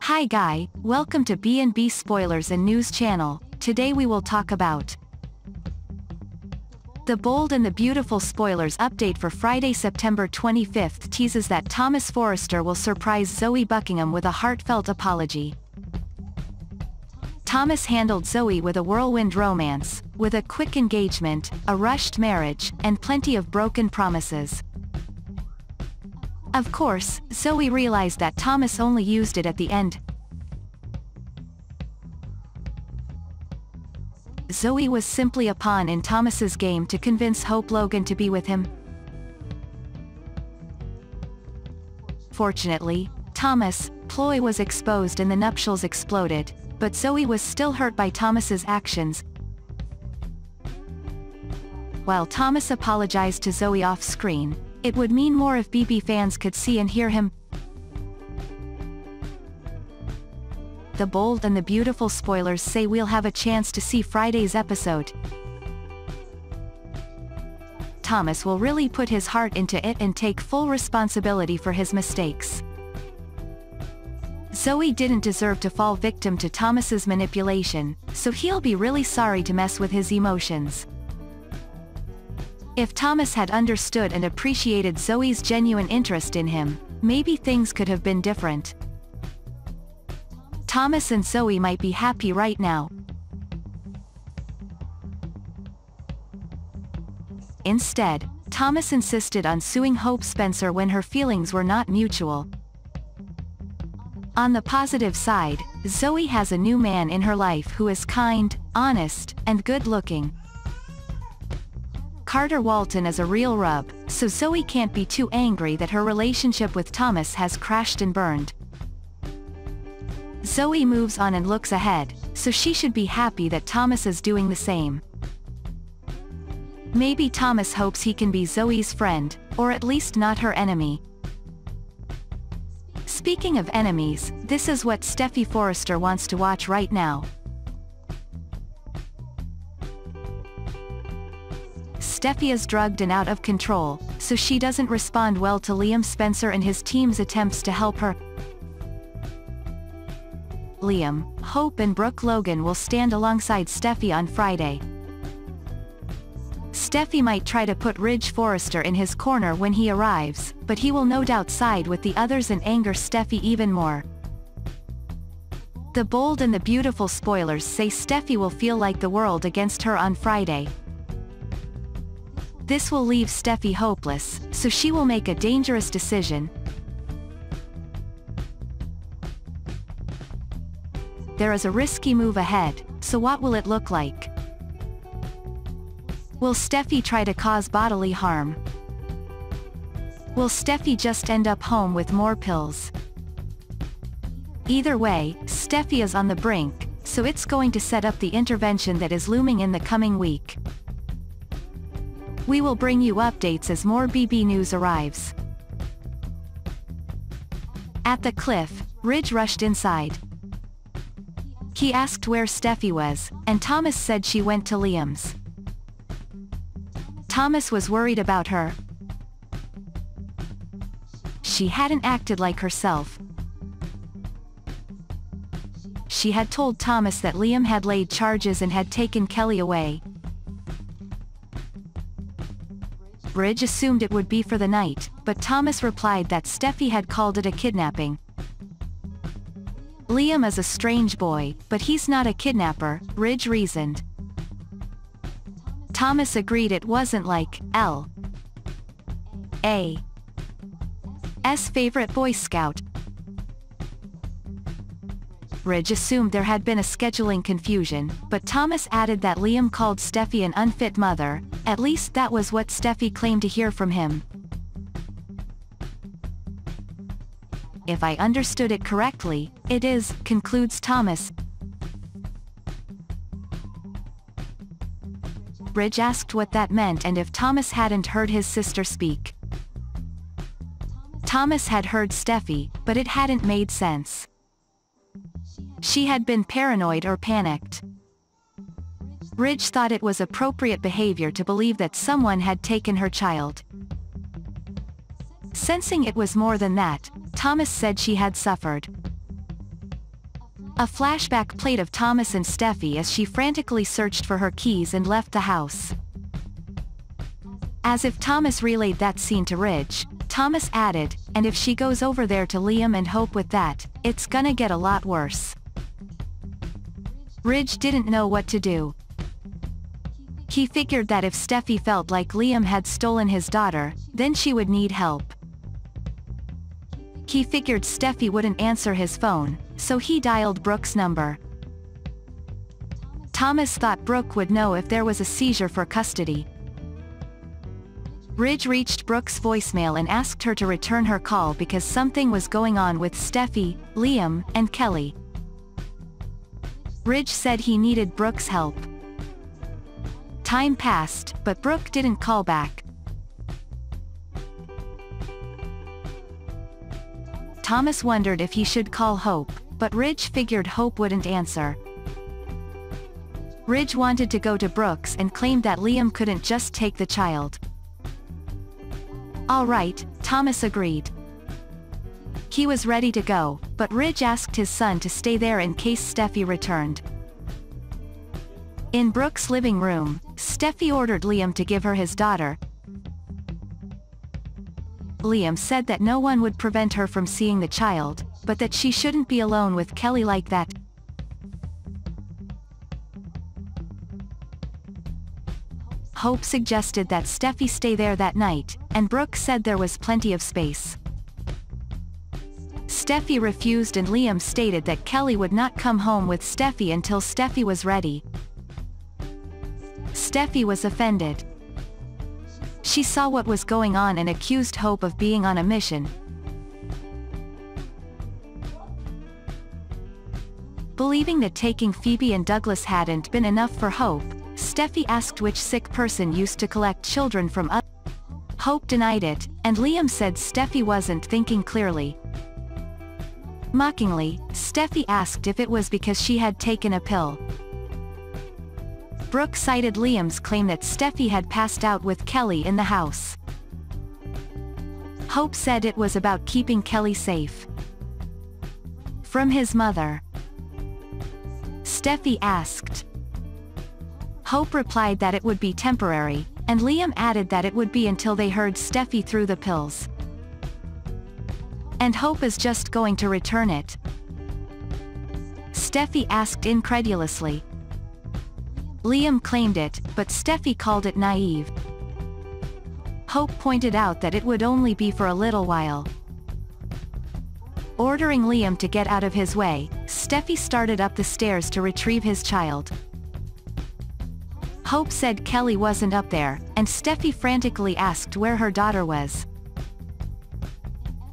Hi guy, welcome to B&B Spoilers and News channel. Today we will talk about The Bold and the Beautiful spoilers update for Friday, September 25th teases that Thomas Forrester will surprise Zoe Buckingham with a heartfelt apology. Thomas handled Zoe with a whirlwind romance, with a quick engagement, a rushed marriage, and plenty of broken promises. Of course, Zoe realized that Thomas only used it at the end. Zoe was simply a pawn in Thomas's game to convince Hope Logan to be with him. Fortunately, Thomas' ploy was exposed and the nuptials exploded, but Zoe was still hurt by Thomas's actions. While Thomas apologized to Zoe off-screen, it would mean more if BB fans could see and hear him. The Bold and the Beautiful spoilers say we'll have a chance to see Friday's episode. Thomas will really put his heart into it and take full responsibility for his mistakes. Zoe didn't deserve to fall victim to Thomas's manipulation, so he'll be really sorry to mess with his emotions. If Thomas had understood and appreciated Zoe's genuine interest in him, maybe things could have been different. Thomas and Zoe might be happy right now. Instead, Thomas insisted on suing Hope Spencer when her feelings were not mutual. On the positive side, Zoe has a new man in her life who is kind, honest, and good-looking. Carter Walton is a real rub, so Zoe can't be too angry that her relationship with Thomas has crashed and burned. Zoe moves on and looks ahead, so she should be happy that Thomas is doing the same. Maybe Thomas hopes he can be Zoe's friend, or at least not her enemy. Speaking of enemies, this is what Steffy Forrester wants to watch right now. Steffy is drugged and out of control, so she doesn't respond well to Liam Spencer and his team's attempts to help her. Liam, Hope and Brooke Logan will stand alongside Steffy on Friday. Steffy might try to put Ridge Forrester in his corner when he arrives, but he will no doubt side with the others and anger Steffy even more. The Bold and the Beautiful spoilers say Steffy will feel like the world against her on Friday. This will leave Steffy hopeless, so she will make a dangerous decision. There is a risky move ahead, so what will it look like? Will Steffy try to cause bodily harm? Will Steffy just end up home with more pills? Either way, Steffy is on the brink, so it's going to set up the intervention that is looming in the coming week. We will bring you updates as more BB news arrives. At the cliff, Ridge rushed inside. He asked where Steffy was, and Thomas said she went to Liam's. Thomas was worried about her. She hadn't acted like herself. She had told Thomas that Liam had laid charges and had taken Kelly away. Ridge assumed it would be for the night, but Thomas replied that Steffy had called it a kidnapping. Liam is a strange boy, but he's not a kidnapper, Ridge reasoned. Thomas agreed it wasn't like L.A.'s favorite Boy Scout. Ridge assumed there had been a scheduling confusion, but Thomas added that Liam called Steffy an unfit mother, at least that was what Steffy claimed to hear from him. If I understood it correctly, it is, concludes Thomas. Ridge asked what that meant and if Thomas hadn't heard his sister speak. Thomas had heard Steffy, but it hadn't made sense. She had been paranoid or panicked. Ridge thought it was appropriate behavior to believe that someone had taken her child. Sensing it was more than that, Thomas said she had suffered. A flashback played of Thomas and Steffi as she frantically searched for her keys and left the house. As if Thomas relayed that scene to Ridge, Thomas added, "And if she goes over there to Liam and Hope with that, it's gonna get a lot worse." Ridge didn't know what to do. He figured that if Steffi felt like Liam had stolen his daughter, then she would need help. He figured Steffi wouldn't answer his phone, so he dialed Brooke's number. Thomas thought Brooke would know if there was a seizure for custody. Ridge reached Brooke's voicemail and asked her to return her call because something was going on with Steffi, Liam, and Kelly. Ridge said he needed Brooke's help. Time passed, but Brooke didn't call back. Thomas wondered if he should call Hope, but Ridge figured Hope wouldn't answer. Ridge wanted to go to Brooke's and claimed that Liam couldn't just take the child. "All right," Thomas agreed. He was ready to go, but Ridge asked his son to stay there in case Steffi returned. In Brooke's living room, Steffi ordered Liam to give her his daughter. Liam said that no one would prevent her from seeing the child, but that she shouldn't be alone with Kelly like that. Hope suggested that Steffi stay there that night, and Brooke said there was plenty of space. Steffi refused and Liam stated that Kelly would not come home with Steffi until Steffi was ready. Steffi was offended. She saw what was going on and accused Hope of being on a mission. Believing that taking Phoebe and Douglas hadn't been enough for Hope, Steffi asked which sick person used to collect children from others. Hope denied it, and Liam said Steffi wasn't thinking clearly. Mockingly, Steffi asked if it was because she had taken a pill. Brooke cited Liam's claim that Steffi had passed out with Kelly in the house. Hope said it was about keeping Kelly safe from his mother. Steffi asked. Hope replied that it would be temporary, and Liam added that it would be until they heard Steffi threw the pills. And Hope is just going to return it? Steffi asked incredulously. Liam claimed it, but Steffi called it naive. Hope pointed out that it would only be for a little while. Ordering Liam to get out of his way, Steffi started up the stairs to retrieve his child. Hope said Kelly wasn't up there, and Steffi frantically asked where her daughter was.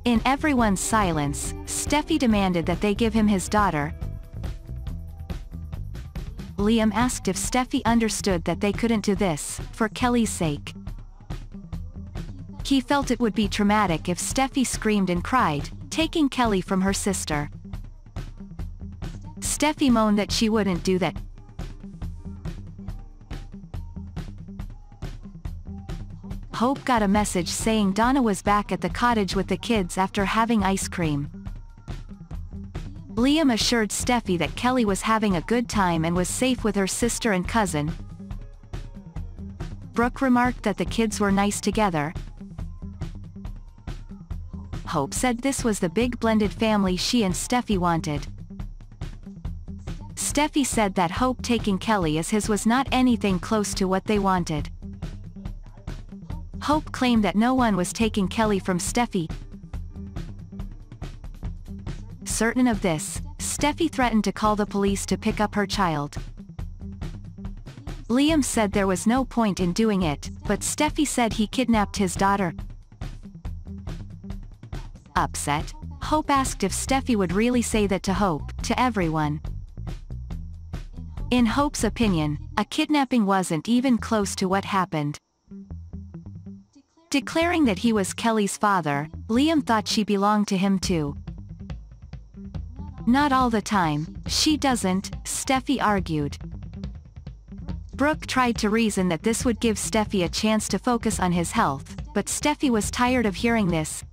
In everyone's silence, Steffi demanded that they give him his daughter. Liam asked if Steffi understood that they couldn't do this, for Kelly's sake. He felt it would be traumatic if Steffi screamed and cried, taking Kelly from her sister. Steffi moaned that she wouldn't do that. Hope got a message saying Donna was back at the cottage with the kids after having ice cream. Liam assured Steffi that Kelly was having a good time and was safe with her sister and cousin. Brooke remarked that the kids were nice together. Hope said this was the big blended family she and Steffi wanted. Steffi said that Hope taking Kelly as his was not anything close to what they wanted. Hope claimed that no one was taking Kelly from Steffi. Certain of this, Steffi threatened to call the police to pick up her child. Liam said there was no point in doing it, but Steffi said he kidnapped his daughter. Upset, Hope asked if Steffi would really say that to Hope, to everyone. In Hope's opinion, a kidnapping wasn't even close to what happened. Declaring that he was Kelly's father, Liam thought she belonged to him too. Not all the time, she doesn't, Steffi argued. Brooke tried to reason that this would give Steffi a chance to focus on his health, but Steffi was tired of hearing this.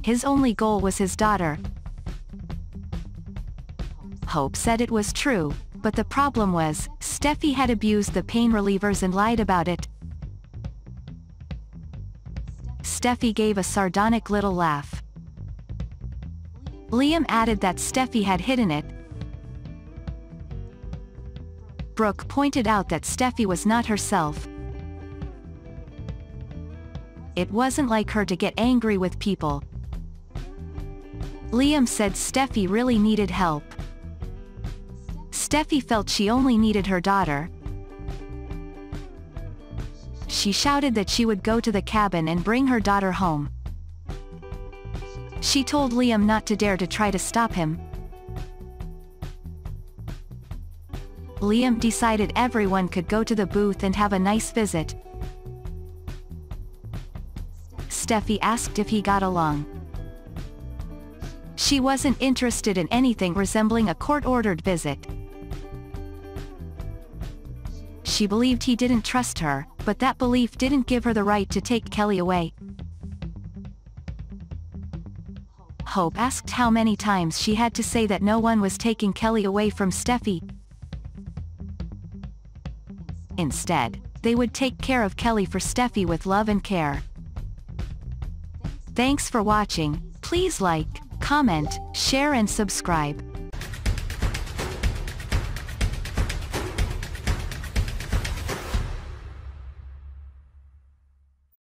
His only goal was his daughter. Hope said it was true, but the problem was, Steffi had abused the pain relievers and lied about it. Steffi gave a sardonic little laugh. Liam added that Steffi had hidden it. Brooke pointed out that Steffi was not herself. It wasn't like her to get angry with people. Liam said Steffi really needed help. Steffi felt she only needed her daughter. She shouted that she would go to the cabin and bring her daughter home. She told Liam not to dare to try to stop him. Liam decided everyone could go to the booth and have a nice visit. Steffi asked if he got along. She wasn't interested in anything resembling a court-ordered visit. She believed he didn't trust her, but that belief didn't give her the right to take Kelly away. Hope asked how many times she had to say that no one was taking Kelly away from Steffi. Instead, they would take care of Kelly for Steffi with love and care. Thanks for watching. Please like, comment, share and subscribe.